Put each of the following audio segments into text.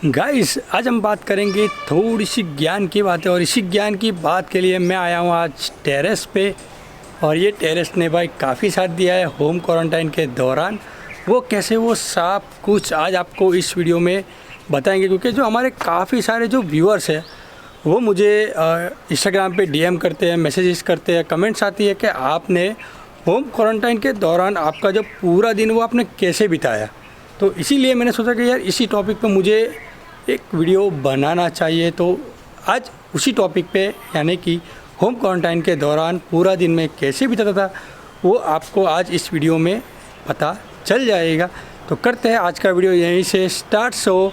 Guys आज हम बात करेंगे थोड़ी सी ज्ञान की बातें और इसी ज्ञान की बात के लिए मैं आया हूँ आज टेरेस पे। और ये टेरेस ने भाई काफ़ी साथ दिया है होम क्वारंटाइन के दौरान। वो कैसे वो सब कुछ आज आपको इस वीडियो में बताएंगे, क्योंकि जो हमारे काफ़ी सारे जो व्यूअर्स हैं वो मुझे इंस्टाग्राम पे डीएम करते हैं, मैसेजेस करते हैं, कमेंट्स आती है कि आपने होम क्वारंटाइन के दौरान आपका जो पूरा दिन वो आपने कैसे बिताया। तो इसीलिए मैंने सोचा कि यार इसी टॉपिक पे मुझे एक वीडियो बनाना चाहिए। तो आज उसी टॉपिक पे यानी कि होम क्वारंटाइन के दौरान पूरा दिन में कैसे बिताता था वो आपको आज इस वीडियो में पता चल जाएगा। तो करते हैं आज का वीडियो यहीं से स्टार्ट। सो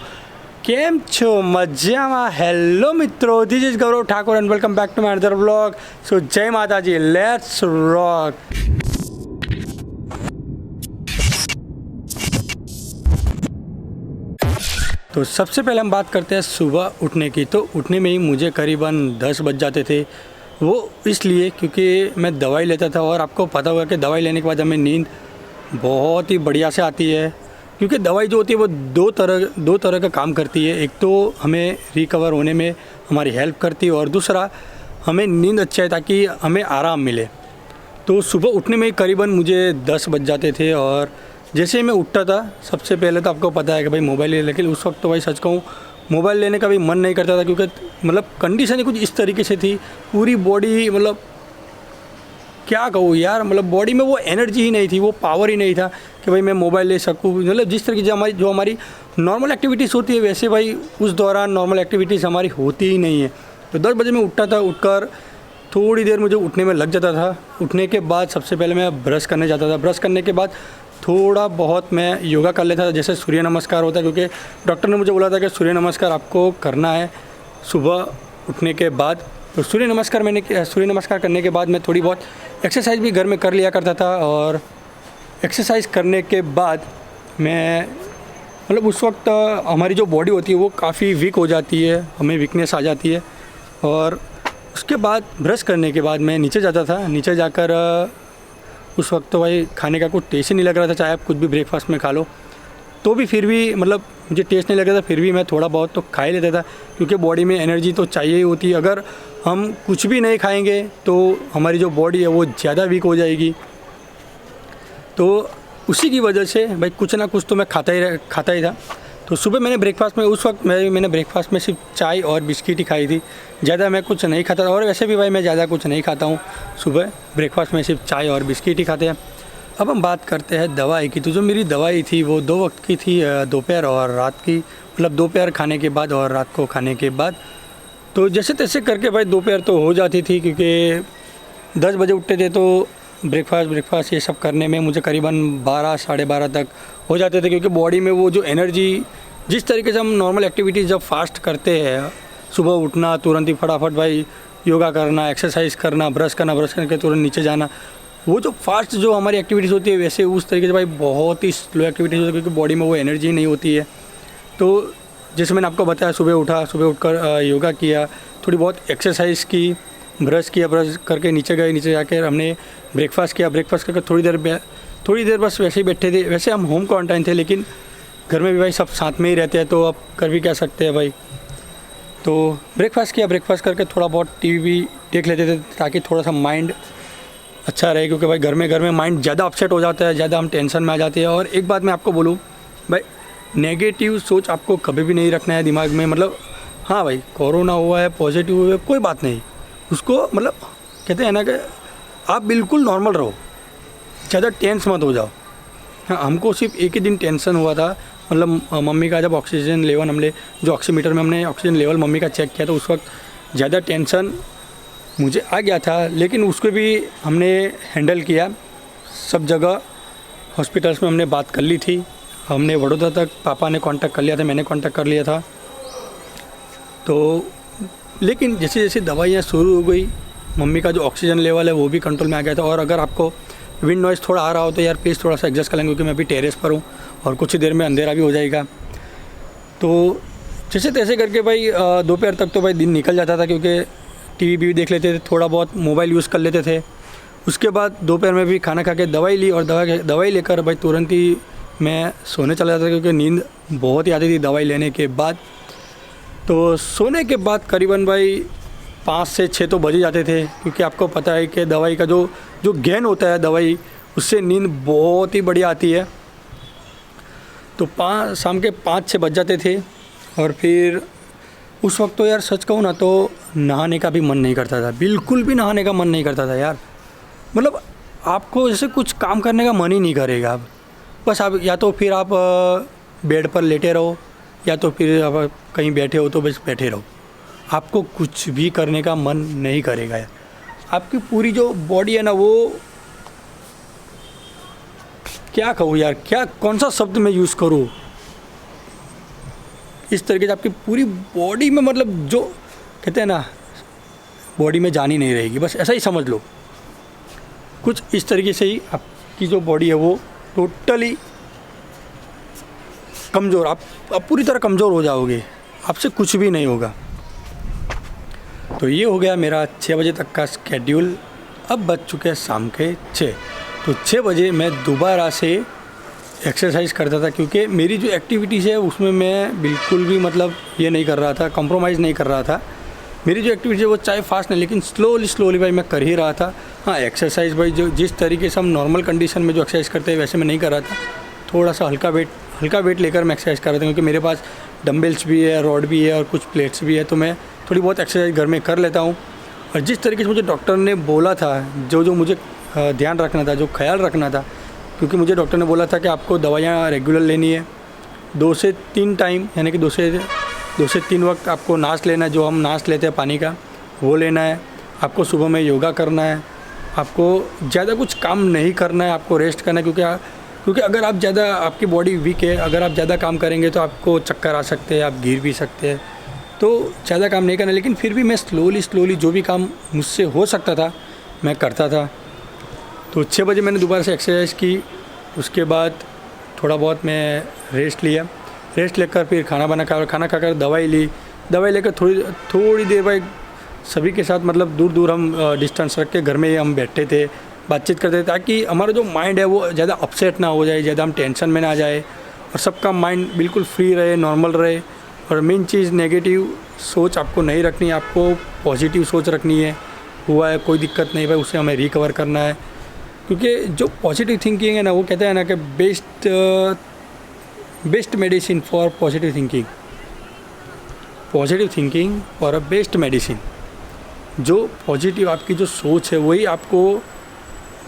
केम छो मजामा, हेलो मित्रों, this is Gaurav Thakur and welcome back to my another vlog. So जय माता जी, लेट्स रॉक। तो सबसे पहले हम बात करते हैं सुबह उठने की। तो उठने में ही मुझे करीबन 10 बज जाते थे। वो इसलिए क्योंकि मैं दवाई लेता था और आपको पता होगा कि दवाई लेने के बाद हमें नींद बहुत ही बढ़िया से आती है, क्योंकि दवाई जो होती है वो दो तरह का काम करती है। एक तो हमें रिकवर होने में हमारी हेल्प करती है और दूसरा हमें नींद अच्छा है ताकि हमें आराम मिले। तो सुबह उठने में करीबन मुझे 10 बज जाते थे और जैसे ही मैं उठता था सबसे पहले तो आपको पता है कि भाई मोबाइल ले, लेकिन उस वक्त तो भाई सच कहूँ मोबाइल लेने का भी मन नहीं करता था, क्योंकि मतलब कंडीशन ही कुछ इस तरीके से थी, पूरी बॉडी मतलब क्या कहूँ यार, मतलब बॉडी में वो एनर्जी ही नहीं थी, वो पावर ही नहीं था कि भाई मैं मोबाइल ले सकूँ। मतलब जिस तरीके से जो हमारी नॉर्मल एक्टिविटीज़ होती है वैसे भाई उस दौरान नॉर्मल एक्टिविटीज़ हमारी होती ही नहीं है। तो 10 बजे मैं उठता था, उठकर थोड़ी देर मुझे उठने में लग जाता था। उठने के बाद सबसे पहले मैं ब्रश करने जाता था। ब्रश करने के बाद थोड़ा बहुत मैं योगा कर लेता था, जैसे सूर्य नमस्कार होता है, क्योंकि डॉक्टर ने मुझे बोला था कि सूर्य नमस्कार आपको करना है सुबह उठने के बाद। तो सूर्य नमस्कार करने के बाद मैं थोड़ी बहुत एक्सरसाइज भी घर में कर लिया करता था। और एक्सरसाइज करने के बाद मैं मतलब उस वक्त हमारी जो बॉडी होती है वो काफ़ी वीक हो जाती है, हमें वीकनेस आ जाती है। और उसके बाद ब्रश करने के बाद मैं नीचे जाता था। नीचे जाकर उस वक्त तो भाई खाने का कुछ टेस्ट ही नहीं लग रहा था, चाहे आप कुछ भी ब्रेकफास्ट में खा लो तो भी फिर भी मतलब मुझे टेस्ट नहीं लग रहा था, फिर भी मैं थोड़ा बहुत तो खा ही लेता था, क्योंकि बॉडी में एनर्जी तो चाहिए ही होती है। अगर हम कुछ भी नहीं खाएंगे तो हमारी जो बॉडी है वो ज़्यादा वीक हो जाएगी। तो उसी की वजह से भाई कुछ ना कुछ तो मैं खाता ही था। तो सुबह मैंने ब्रेकफास्ट में उस वक्त मैंने ब्रेकफास्ट में सिर्फ चाय और बिस्किट ही खाई थी, ज़्यादा मैं कुछ नहीं खाता था। और वैसे भी भाई मैं ज़्यादा कुछ नहीं खाता हूँ, सुबह ब्रेकफास्ट में सिर्फ चाय और बिस्किट ही खाते हैं। अब हम बात करते हैं दवाई की। तो जो मेरी दवाई थी वो 2 वक्त की थी, दोपहर और रात की, मतलब दोपहर खाने के बाद और रात को खाने के बाद। तो जैसे तैसे करके भाई दोपहर तो हो जाती थी, क्योंकि 10 बजे उठते थे तो ब्रेकफास्ट ये सब करने में मुझे करीबन 12 साढ़े 12 तक हो जाते थे, क्योंकि बॉडी में वो जो एनर्जी, जिस तरीके से हम नॉर्मल एक्टिविटीज़ जब फास्ट करते हैं, सुबह उठना, तुरंत ही फटाफट भाई योगा करना, एक्सरसाइज करना, ब्रश करके तुरंत नीचे जाना, वो जो फास्ट जो हमारी एक्टिविटीज़ होती है वैसे उस तरीके से भाई बहुत ही स्लो एक्टिविटीज़ होती है, क्योंकि बॉडी में वो एनर्जी नहीं होती है। तो जैसे मैंने आपको बताया, सुबह उठकर योगा किया, थोड़ी बहुत एक्सरसाइज की, ब्रश करके नीचे गए, नीचे जाकर हमने ब्रेकफास्ट किया। ब्रेकफास्ट करके थोड़ी देर बस वैसे ही बैठे थे। वैसे हम होम क्वारंटाइन थे, लेकिन घर में भी भाई सब साथ में ही रहते हैं, तो अब कर भी क्या सकते हैं भाई। तो ब्रेकफास्ट किया, ब्रेकफास्ट करके थोड़ा बहुत टीवी भी देख लेते थे ताकि थोड़ा सा माइंड अच्छा रहे, क्योंकि भाई घर में माइंड ज़्यादा अपसेट हो जाता है, ज़्यादा हम टेंशन में आ जाते हैं। और एक बात मैं आपको बोलूँ भाई, नेगेटिव सोच आपको कभी भी नहीं रखना है दिमाग में। मतलब हाँ भाई कोरोना हुआ है, पॉजिटिव हुआ है, कोई बात नहीं, उसको मतलब कहते हैं ना कि आप बिल्कुल नॉर्मल रहो, ज़्यादा टेंस मत हो जाओ। हाँ, हमको सिर्फ एक ही दिन टेंशन हुआ था, मतलब मम्मी का जब ऑक्सीजन लेवल हमने जो ऑक्सीमीटर में हमने ऑक्सीजन लेवल मम्मी का चेक किया तो उस वक्त ज़्यादा टेंशन मुझे आ गया था, लेकिन उसको भी हमने हैंडल किया। सब जगह हॉस्पिटल्स में हमने बात कर ली थी, हमने वडोदरा तक पापा ने कांटेक्ट कर लिया था, मैंने कांटेक्ट कर लिया था। तो लेकिन जैसे जैसे दवाइयाँ शुरू हो गई, मम्मी का जो ऑक्सीजन लेवल है वो भी कंट्रोल में आ गया था। और अगर आपको विंड नॉइज़ थोड़ा आ रहा हो तो यार प्लीज़ थोड़ा सा एडजस्ट कर लेंगे, क्योंकि मैं अभी टेरेस पर हूँ और कुछ ही देर में अंधेरा भी हो जाएगा। तो जैसे तैसे करके भाई दोपहर तक तो भाई दिन निकल जाता था, क्योंकि टीवी भी देख लेते थे, थोड़ा बहुत मोबाइल यूज़ कर लेते थे। उसके बाद दोपहर में भी खाना खा के दवाई ली और दवाई लेकर भाई तुरंत ही मैं सोने चला जाता था क्योंकि नींद बहुत ही आती थी दवाई लेने के बाद। तो सोने के बाद करीबन भाई 5 से 6 तो बज ही जाते थे, क्योंकि आपको पता है कि दवाई का जो जो गेन होता है दवाई, उससे नींद बहुत ही बढ़िया आती है। तो शाम के 5-6 बज जाते थे। और फिर उस वक्त तो यार सच कहूँ ना तो नहाने का भी मन नहीं करता था, बिल्कुल भी नहाने का मन नहीं करता था यार। मतलब आपको जैसे कुछ काम करने का मन ही नहीं करेगा। अब बस आप या तो फिर आप बेड पर लेटे रहो, या तो फिर आप कहीं बैठे हो तो बस बैठे रहो, आपको कुछ भी करने का मन नहीं करेगा यार। आपकी पूरी जो बॉडी है ना, वो क्या कहूँ यार, क्या कौन सा शब्द मैं यूज़ करूँ, इस तरीके से आपकी पूरी बॉडी में मतलब जो कहते हैं ना, बॉडी में जान ही नहीं रहेगी, बस ऐसा ही समझ लो। कुछ इस तरीके से ही आपकी जो बॉडी है वो टोटली कमज़ोर, आप पूरी तरह कमज़ोर हो जाओगे, आपसे कुछ भी नहीं होगा। तो ये हो गया मेरा 6 बजे तक का स्केड्यूल। अब बज चुके हैं शाम के 6। तो 6 बजे मैं दोबारा से एक्सरसाइज करता था, क्योंकि मेरी जो एक्टिविटीज़ है उसमें मैं बिल्कुल भी मतलब ये नहीं कर रहा था, कंप्रोमाइज़ नहीं कर रहा था। मेरी जो एक्टिविटी है वो चाहे फास्ट नहीं, लेकिन स्लोली भाई मैं कर ही रहा था। हाँ, एक्सरसाइज भाई जो जिस तरीके से हम नॉर्मल कंडीशन में जो एक्सरसाइज करते हैं वैसे मैं नहीं कर रहा था। थोड़ा सा हल्का वेट लेकर मैं एक्सरसाइज कर रहा था, क्योंकि मेरे पास डंबल्स भी है, रॉड भी है और कुछ प्लेट्स भी है, तो मैं थोड़ी बहुत एक्सरसाइज घर में कर लेता हूँ। और जिस तरीके से मुझे डॉक्टर ने बोला था, जो मुझे ध्यान रखना था, जो ख्याल रखना था, क्योंकि मुझे डॉक्टर ने बोला था कि आपको दवाइयाँ रेगुलर लेनी है, 2 से 3 टाइम, यानी कि 2 से 3 वक्त आपको नाश लेना है, जो हम नाश लेते हैं पानी का, वो लेना है। आपको सुबह में योगा करना है, आपको ज़्यादा कुछ काम नहीं करना है, आपको रेस्ट करना है, क्योंकि अगर आप ज़्यादा, आपकी बॉडी वीक है, अगर आप ज़्यादा काम करेंगे तो आपको चक्कर आ सकते हैं, आप गिर भी सकते हैं। तो ज़्यादा काम नहीं करना, लेकिन फिर भी मैं स्लोली जो भी काम मुझसे हो सकता था मैं करता था। तो 6 बजे मैंने दोबारा से एक्सरसाइज की। उसके बाद थोड़ा बहुत मैं रेस्ट लिया, रेस्ट लेकर फिर खाना खाकर दवाई लेकर थोड़ी देर भाई सभी के साथ, मतलब दूर हम डिस्टेंस रख के घर में हम बैठते थे, बातचीत करते थे, ताकि हमारा जो माइंड है वो ज़्यादा अपसेट ना हो जाए, ज़्यादा हम टेंशन में ना जाए, और सबका माइंड बिल्कुल फ्री रहे, नॉर्मल रहे। और मेन चीज़, नेगेटिव सोच आपको नहीं रखनी है, आपको पॉजिटिव सोच रखनी है। हुआ है कोई दिक्कत नहीं भाई, उसे हमें रिकवर करना है, क्योंकि जो पॉजिटिव थिंकिंग है ना, वो कहते हैं ना कि best medicine for positive thinking for a best medicine. जो पॉजिटिव आपकी जो सोच है वही आपको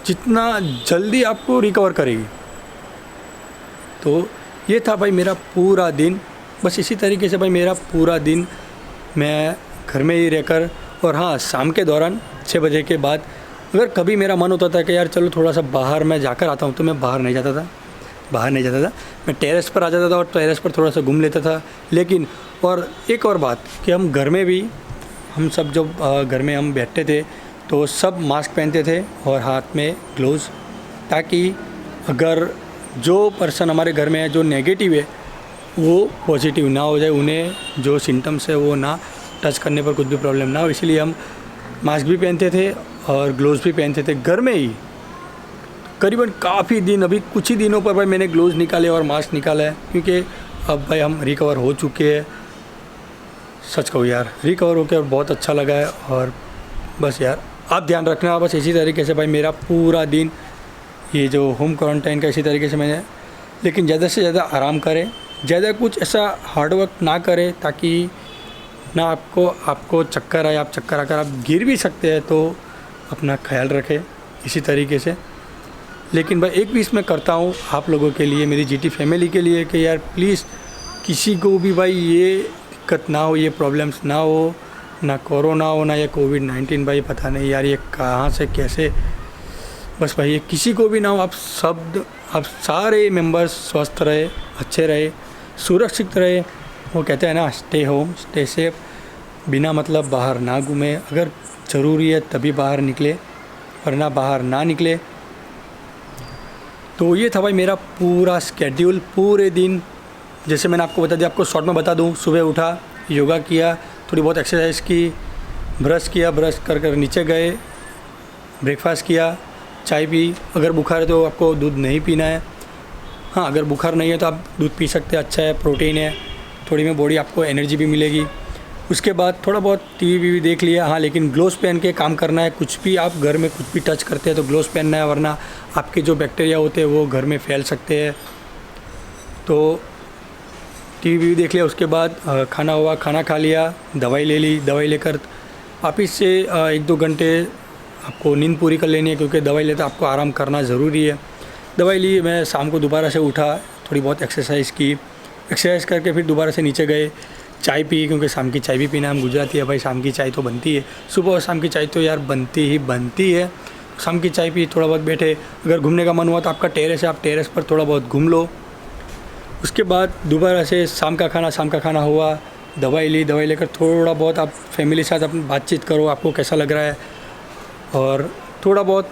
जितना जल्दी आपको रिकवर करेगी। तो ये था भाई मेरा पूरा दिन, बस इसी तरीके से भाई मेरा पूरा दिन मैं घर में ही रहकर, और हाँ, शाम के दौरान 6 बजे के बाद अगर कभी मेरा मन होता था कि यार चलो थोड़ा सा बाहर मैं जाकर आता हूँ, तो मैं बाहर नहीं जाता था, मैं टेरेस पर आ जाता था और टेरेस पर थोड़ा सा घूम लेता था। लेकिन और एक और बात कि हम घर में भी, हम सब जब घर में हम बैठते थे तो सब मास्क पहनते थे और हाथ में ग्लोव्स, ताकि अगर जो पर्सन हमारे घर में है जो नेगेटिव है वो पॉजिटिव ना हो जाए, उन्हें जो सिम्टम्स है वो ना टच करने पर कुछ भी प्रॉब्लम ना हो। इसलिए हम मास्क भी पहनते थे और ग्लोव्स भी पहनते थे घर में ही। करीबन काफ़ी दिन, अभी कुछ ही दिनों पर भाई मैंने ग्लोव्स निकाले और मास्क निकाला है, क्योंकि अब भाई हम रिकवर हो चुके हैं। सच कहूँ यार, रिकवर होकर बहुत अच्छा लगा है। और बस यार आप ध्यान रखना, बस इसी तरीके से भाई मेरा पूरा दिन, ये जो होम क्वारंटाइन का इसी तरीके से मैंने, लेकिन ज़्यादा से ज़्यादा आराम करें, ज़्यादा कुछ ऐसा हार्ड वर्क ना करें, ताकि ना आपको चक्कर आए, आप चक्कर आकर आप गिर भी सकते हैं। तो अपना ख्याल रखें इसी तरीके से। लेकिन भाई एक भी इसमें करता हूँ आप लोगों के लिए, मेरी जीटी फैमिली के लिए, कि यार प्लीज़ किसी को भी भाई ये दिक्कत ना हो, ये प्रॉब्लम्स ना हो, ना कोरोना हो ना ये कोविड-19, भाई पता नहीं यार ये कहाँ से कैसे, बस भाई ये किसी को भी ना हो। आप सारे मेंबर्स स्वस्थ रहे, अच्छे रहे, सुरक्षित रहे। वो कहते हैं ना, स्टे होम स्टे सेफ, बिना मतलब बाहर ना घूमें, अगर ज़रूरी है तभी बाहर निकले, वरना बाहर ना निकले। तो ये था भाई मेरा पूरा स्केड्यूल, पूरे दिन। जैसे मैंने आपको बता दिया, आपको शॉर्ट में बता दूं, सुबह उठा, योगा किया, थोड़ी बहुत एक्सरसाइज की, ब्रश कर नीचे गए, ब्रेकफास्ट किया, चाय पी, अगर बुखार है तो आपको दूध नहीं पीना है, हाँ, अगर बुखार नहीं है तो आप दूध पी सकते हैं, अच्छा है, प्रोटीन है, थोड़ी में बॉडी आपको एनर्जी भी मिलेगी। उसके बाद थोड़ा बहुत टीवी देख लिया, हाँ, लेकिन ग्लोव्स पहन के काम करना है। कुछ भी आप घर में कुछ भी टच करते हैं तो ग्लोव्स पहनना है, वरना आपके जो बैक्टीरिया होते हैं वो घर में फैल सकते हैं। तो टीवी देख लिया, उसके बाद खाना हुआ, खाना खा लिया, दवाई ले ली, दवाई लेकर वापिस से 1-2 घंटे आपको नींद पूरी कर लेनी है, क्योंकि दवाई लेते आपको आराम करना ज़रूरी है। दवाई ली, मैं शाम को दोबारा से उठा, थोड़ी बहुत एक्सरसाइज की, एक्सरसाइज करके फिर दोबारा से नीचे गए, चाय पी, क्योंकि शाम की चाय भी पीना, हम गुजराती है भाई, शाम की चाय तो बनती है, सुबह और शाम की चाय तो यार बनती है। शाम की चाय पी, थोड़ा बहुत बैठे, अगर घूमने का मन हुआ तो आपका टेरेस है, आप टेरेस पर थोड़ा बहुत घूम लो। उसके बाद दोबारा से शाम का खाना हुआ, दवाई ली, दवाई लेकर थोड़ा बहुत आप फैमिली के साथ अपनी बातचीत करो, आपको कैसा लग रहा है, और थोड़ा बहुत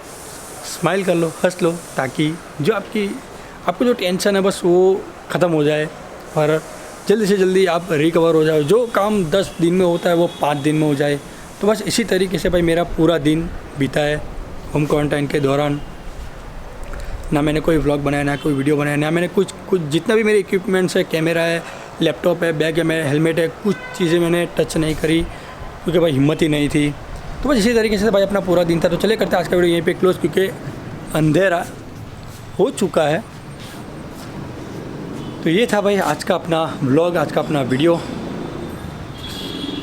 स्माइल कर लो, हंस लो, ताकि जो आपको जो टेंशन है बस वो ख़त्म हो जाए और जल्दी से जल्दी आप रिकवर हो जाओ। जो काम 10 दिन में होता है वो 5 दिन में हो जाए। तो बस इसी तरीके से भाई मेरा पूरा दिन बीता है होम क्वारंटाइन के दौरान। ना मैंने कोई व्लॉग बनाया, ना कोई वीडियो बनाया, ना मैंने कुछ जितना भी मेरे इक्विपमेंट्स है, कैमरा है, लैपटॉप है, बैग है, मेरा हेलमेट है, कुछ चीज़ें मैंने टच नहीं करी, क्योंकि भाई हिम्मत ही नहीं थी। तो बस इसी तरीके से भाई अपना पूरा दिन था। तो चले करते आज का वीडियो यहीं पे क्लोज, क्योंकि अंधेरा हो चुका है। तो ये था भाई आज का अपना व्लॉग, आज का अपना वीडियो।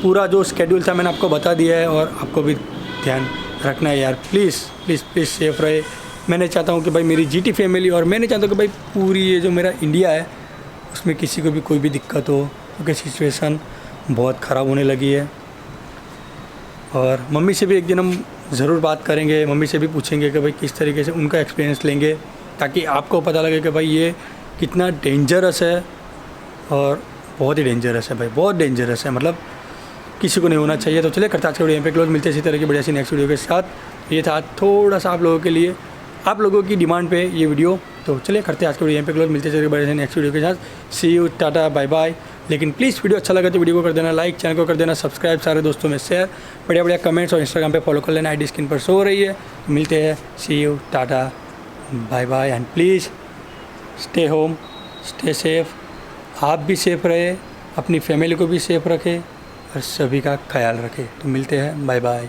पूरा जो स्केड्यूल था मैंने आपको बता दिया है, और आपको भी ध्यान रखना है यार, प्लीज़ प्लीज़ प्लीज़ सेफ रहे। मैंने चाहता हूँ कि भाई मेरी जीटी फैमिली, और मैंने चाहता हूँ कि भाई पूरी ये जो मेरा इंडिया है उसमें किसी को भी कोई भी दिक्कत हो, क्योंकि सिचुएशन बहुत ख़राब होने लगी है। और मम्मी से भी एक दिन हम ज़रूर बात करेंगे, मम्मी से भी पूछेंगे कि भाई किस तरीके से उनका एक्सपीरियंस लेंगे, ताकि आपको पता लगे कि भाई ये कितना डेंजरस है, और बहुत ही डेंजरस है भाई, बहुत डेंजरस है, मतलब किसी को नहीं होना चाहिए। तो चलिए करते आज के वीडियो यहाँ पे क्लोज, मिलते हैं इसी तरह की बढ़िया सी नेक्स्ट वीडियो के साथ। ये था थोड़ा सा आप लोगों के लिए, आप लोगों की डिमांड पे ये वीडियो। तो चलिए करते हैं आज के वीडियो यहाँ पे क्लोज, मिलते हैं बढ़िया से नेक्स्ट वीडियो के साथ। सी यू, टाटा, बाय बाय। लेकिन प्लीज़ वीडियो अच्छा लगा तो वीडियो को कर देना लाइक, चैनल को कर देना सब्सक्राइब, सारे दोस्तों में शेयर, बढ़िया बढ़िया कमेंट्स, और इंस्टाग्राम पे फॉलो कर लेना, आईडी स्क्रीन पर शो हो रही है। तो मिलते हैं, see you, tata, bye bye, and please stay home, stay safe. आप भी सेफ रहे, अपनी फैमिली को भी सेफ रखें, और सभी का ख्याल रखें। तो मिलते हैं, बाय बाय।